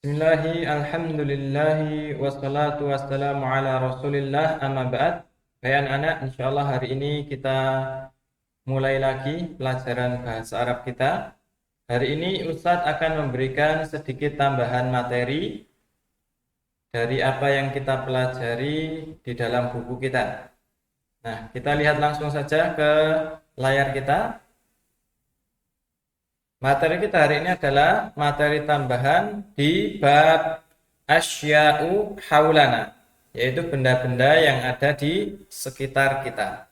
Bismillahi, alhamdulillahi, wassalatu wassalamu ala rasulillah, amma ba'd. Baik anak-anak, insyaallah hari ini kita mulai lagi pelajaran bahasa Arab kita. Hari ini Ustadz akan memberikan sedikit tambahan materi dari apa yang kita pelajari di dalam buku kita. Nah, kita lihat langsung saja ke layar kita. Materi kita hari ini adalah materi tambahan di bab asya'u haulana, yaitu benda-benda yang ada di sekitar kita.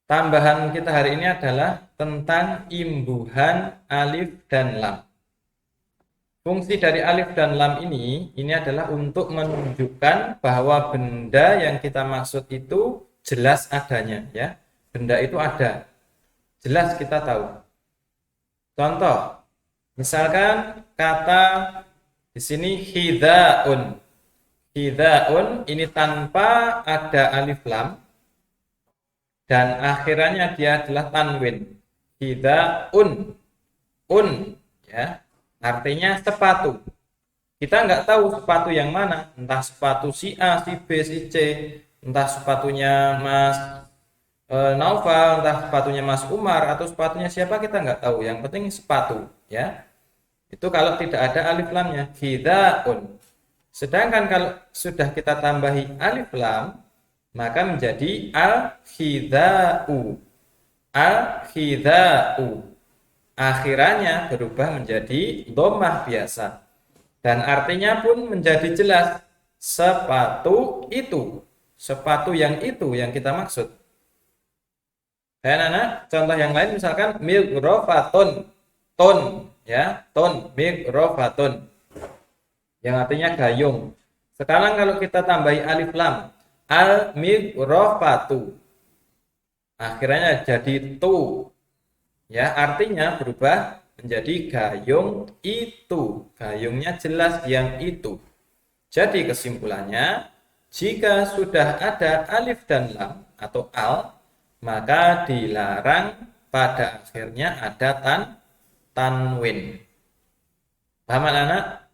Tambahan kita hari ini adalah tentang imbuhan alif dan lam. Fungsi dari alif dan lam ini adalah untuk menunjukkan bahwa benda yang kita maksud itu jelas adanya, ya. Benda itu ada. Jelas kita tahu. Contoh, misalkan kata di sini hidaun. Hidaun ini tanpa ada alif lam dan akhirannya dia adalah tanwin. Hidaun, ya, artinya sepatu. Kita nggak tahu sepatu yang mana, entah sepatu si A, si B, si C, entah sepatunya Mas Naufal, entah sepatunya Mas Umar atau sepatunya siapa kita nggak tahu. Yang penting sepatu, ya. Itu kalau tidak ada alif lamnya, hidaun. Sedangkan kalau sudah kita tambahi alif lam, maka menjadi al-hidau. Al-hidau. Akhirannya berubah menjadi dhammah biasa. Dan artinya pun menjadi jelas, sepatu itu. Sepatu yang itu yang kita maksud. Anak, contoh yang lain misalkan mighrafatun, ton, ya, ton, mighrafatun, yang artinya gayung. Sekarang kalau kita tambahi alif lam, al mighrafatu, akhirnya jadi tu, ya, artinya berubah menjadi gayung itu, gayungnya jelas yang itu. Jadi kesimpulannya, jika sudah ada alif dan lam atau al, maka dilarang pada akhirnya ada tanwin. Paham anak?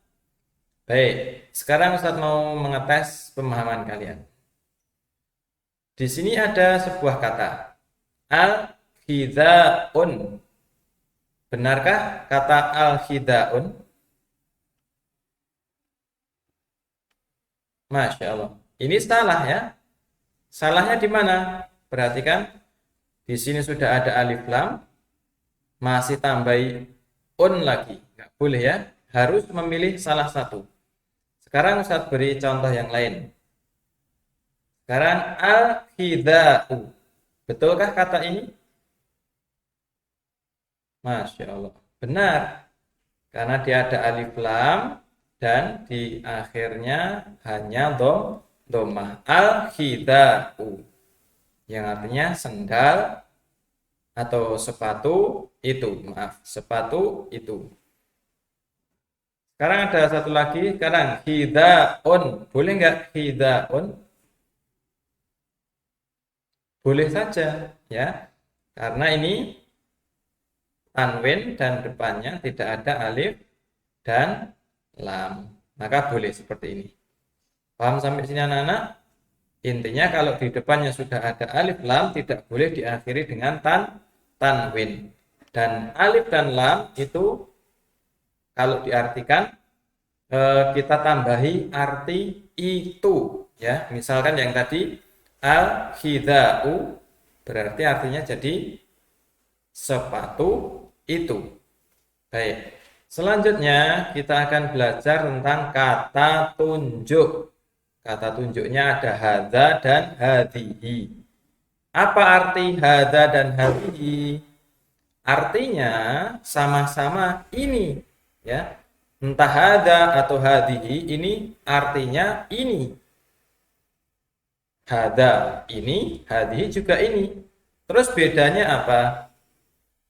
Baik, sekarang Ustaz mau mengetes pemahaman kalian. Di sini ada sebuah kata, al-hidaun. Benarkah kata al-hidaun? Masya Allah. Ini salah, ya. Salahnya di mana? Perhatikan. Di sini sudah ada alif lam, masih tambahi un lagi. Nggak boleh, ya. Harus memilih salah satu. Sekarang Ustaz beri contoh yang lain. Sekarang al-hidau. Betulkah kata ini? Masya Allah. Benar. Karena dia ada alif lam dan di akhirnya hanya dhammah. Al-hidau. Yang artinya sendal atau sepatu itu, maaf, sepatu itu. Sekarang ada satu lagi, sekarang hidaun, boleh nggak hidaun? Boleh saja, ya, karena ini tanwin dan depannya tidak ada alif dan lam, maka boleh seperti ini. Paham sampai sini anak-anak? Intinya kalau di depannya sudah ada alif lam tidak boleh diakhiri dengan tanwin. Dan alif dan lam itu kalau diartikan kita tambahi arti itu, ya. Misalkan yang tadi al-hidau berarti artinya jadi sepatu itu. Baik. Selanjutnya kita akan belajar tentang kata tunjuk. Kata tunjuknya ada hadza dan hadhihi. Apa arti hadza dan hadhihi? Artinya sama-sama ini, ya. Entah hadza atau hadhihi, ini artinya ini. Hadza ini, hadhihi juga ini. Terus bedanya apa?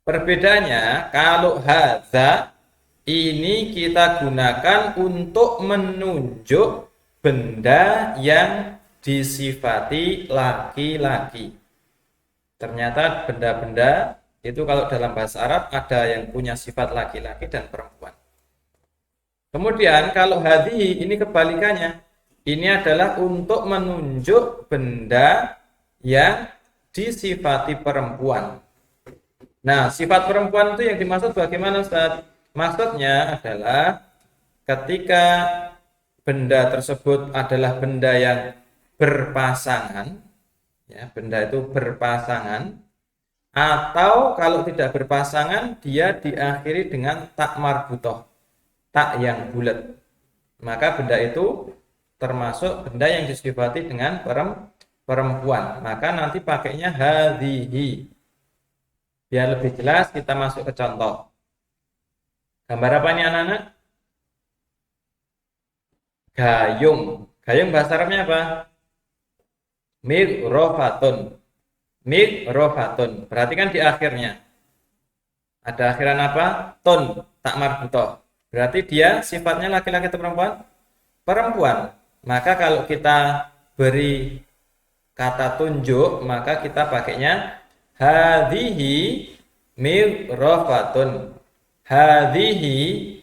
Perbedaannya kalau hadza ini kita gunakan untuk menunjuk benda yang disifati laki-laki. Ternyata benda-benda itu kalau dalam bahasa Arab ada yang punya sifat laki-laki dan perempuan. Kemudian kalau hadhihi ini kebalikannya. Ini adalah untuk menunjuk benda yang disifati perempuan. Nah, sifat perempuan itu yang dimaksud bagaimana, Ustaz? Maksudnya adalah ketika benda tersebut adalah benda yang berpasangan, ya, benda itu berpasangan, atau kalau tidak berpasangan dia diakhiri dengan tak marbutoh, tak yang bulat, maka benda itu termasuk benda yang disifati dengan perempuan. Maka nanti pakainya hadhihi. Biar lebih jelas kita masuk ke contoh. Gambar apa ini anak-anak? Gayung. Gayung bahasa Arabnya apa? Mighrofatun. Mighrofatun. Perhatikan di akhirnya. Ada akhiran apa? Tun, tak marbutoh. Berarti dia sifatnya laki-laki atau perempuan? Perempuan. Maka kalau kita beri kata tunjuk, maka kita pakainya hadhihi mighrofatun. Hadhihi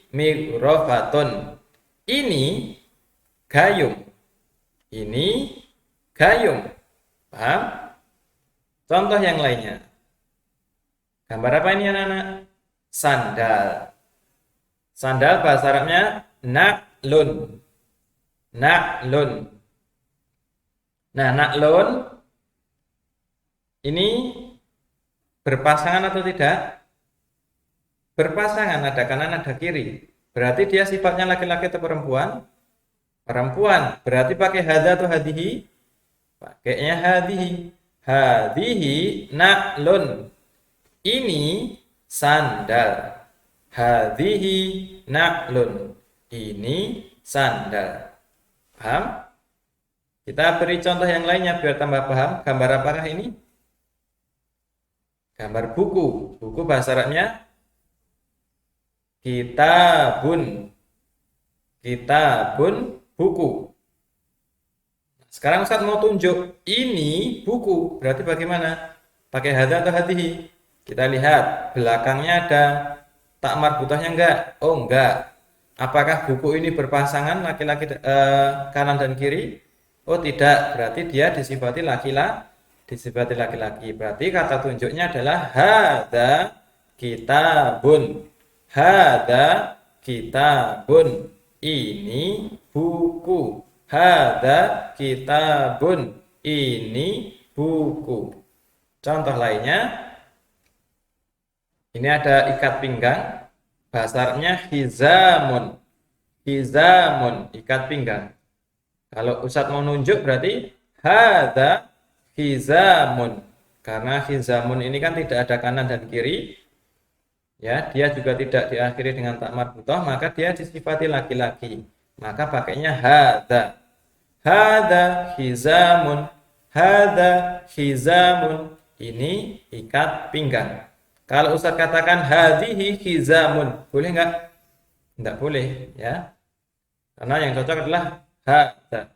mighrofatun. Ini gayung. Ini gayung. Paham? Contoh yang lainnya. Gambar apa ini anak-anak? Sandal. Sandal bahasa Arabnya naklun. Naklun. Nah, naklun ini berpasangan atau tidak? Berpasangan, ada kanan ada kiri. Berarti dia sifatnya laki-laki atau perempuan? Perempuan. Berarti pakai hadza atau hadihi? Pakainya hadihi. Hadihi naklun. Ini sandal. Hadihi naklun. Ini sandal. Paham? Kita beri contoh yang lainnya biar tambah paham. Gambar apakah ini? Gambar buku. Buku bahasa Arabnya kitabun. Kitabun, buku. Sekarang Ustaz mau tunjuk ini buku. Berarti bagaimana? Pakai hadza atau hadihi? Kita lihat belakangnya ada tak marbutohnya enggak? Oh enggak. Apakah buku ini berpasangan laki-laki kanan dan kiri? Oh tidak. Berarti dia disifati laki-laki. Berarti kata tunjuknya adalah hadza kitabun. Hadza kitabun. Ini buku. Hadza kitabun. Ini buku. Contoh lainnya, ini ada ikat pinggang. Bahasa Arabnya hizamun. Hizamun, ikat pinggang. Kalau Ustadz mau nunjuk berarti hadza hizamun. Karena hizamun ini kan tidak ada kanan dan kiri. Ya, dia juga tidak diakhiri dengan tak marbutoh, maka dia disifati laki-laki. Maka pakainya hadza. Hadza hizamun. Hadza hizamun. Ini ikat pinggang. Kalau Ustaz katakan hadhihi hizamun, boleh enggak? Enggak boleh, ya. Karena yang cocok adalah hadza.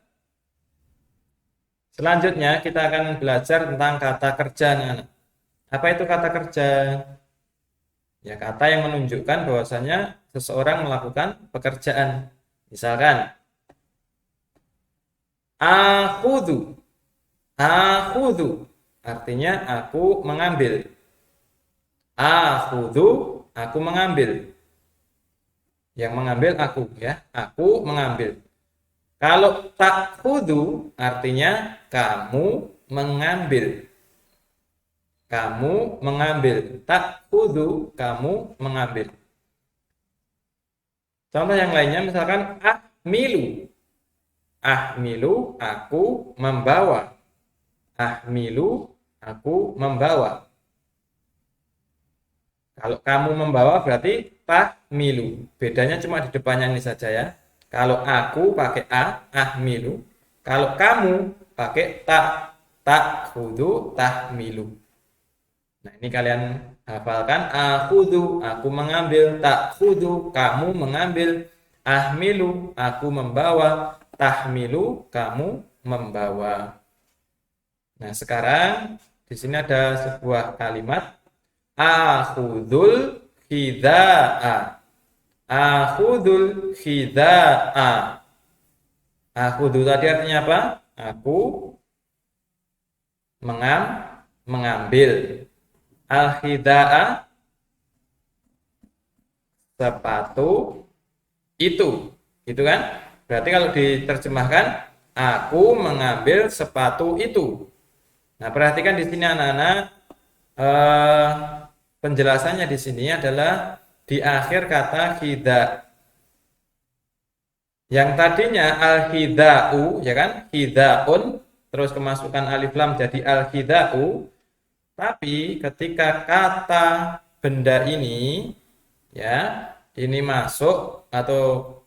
Selanjutnya kita akan belajar tentang kata kerja, anak-anak. Apa itu kata kerja? Ya, kata yang menunjukkan bahwasanya seseorang melakukan pekerjaan. Misalkan akhudhu. Akhudhu artinya aku mengambil. Akhudhu, aku mengambil. Yang mengambil aku, ya. Aku mengambil. Kalau takhudhu artinya kamu mengambil. Kamu mengambil. Takhudhu, kamu mengambil. Contoh yang lainnya misalkan ahmilu. Ahmilu, aku membawa. Ahmilu, aku membawa. Kalau kamu membawa berarti tahmilu. Bedanya cuma di depannya ini saja, ya. Kalau aku pakai ahmilu. Kalau kamu pakai takhudhu, tahmilu. Nah, ini kalian hafalkan. Akhudhu, aku mengambil. Takhudhu, kamu mengambil. Ahmilu, aku membawa. Tahmilu, kamu membawa. Nah, sekarang di sini ada sebuah kalimat akhudhul hida'a. Akhudul khida'a. Akhudu tadi artinya apa? Aku mengambil. Al-khida'a, sepatu itu. Gitu kan? Berarti kalau diterjemahkan, aku mengambil sepatu itu. Nah, perhatikan di sini anak-anak, penjelasannya di sini adalah di akhir kata khida. Yang tadinya al-khida'u, ya kan? Khida'un, terus kemasukan alif lam jadi al-khida'u. Tapi ketika kata benda ini, ya, ini masuk atau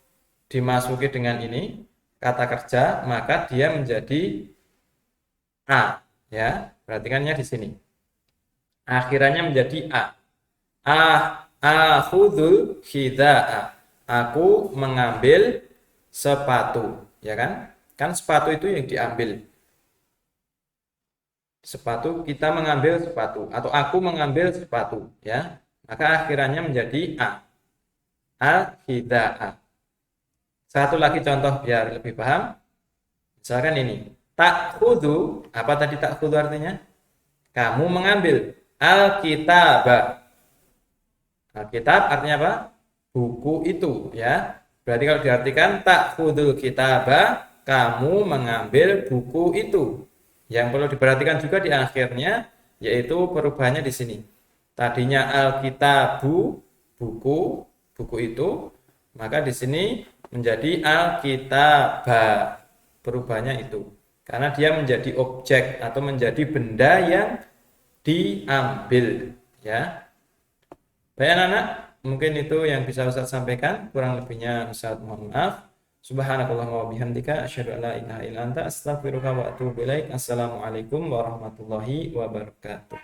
dimasuki dengan ini kata kerja, maka dia menjadi a, ya. Perhatikannya di sini. Akhirannya menjadi a. Akhudul khida'a. Aku mengambil sepatu, ya kan? Kan sepatu itu yang diambil. Sepatu, kita mengambil sepatu atau aku mengambil sepatu, ya. Maka akhirannya menjadi a. Al-khida'a. Satu lagi contoh biar lebih paham. Misalkan ini, takhudhu, apa tadi takhudhu artinya? Kamu mengambil. Al-kitabah. Alkitab artinya apa? Buku itu, ya. Berarti kalau diartikan takhudul kitabah, kamu mengambil buku itu. Yang perlu diperhatikan juga di akhirnya, yaitu perubahannya di sini. Tadinya alkitabu, buku itu, maka di sini menjadi alkitabah. Perubahannya itu. Karena dia menjadi objek atau menjadi benda yang diambil, ya. Baik anak-anak, mungkin itu yang bisa Ustaz sampaikan. Kurang lebihnya Ustaz mohon maaf. Subhanakallahumma wa bihamdika asyhadu an la ilaha illa anta astaghfiruka wa atubu ilaik. Assalamualaikum warahmatullahi wabarakatuh.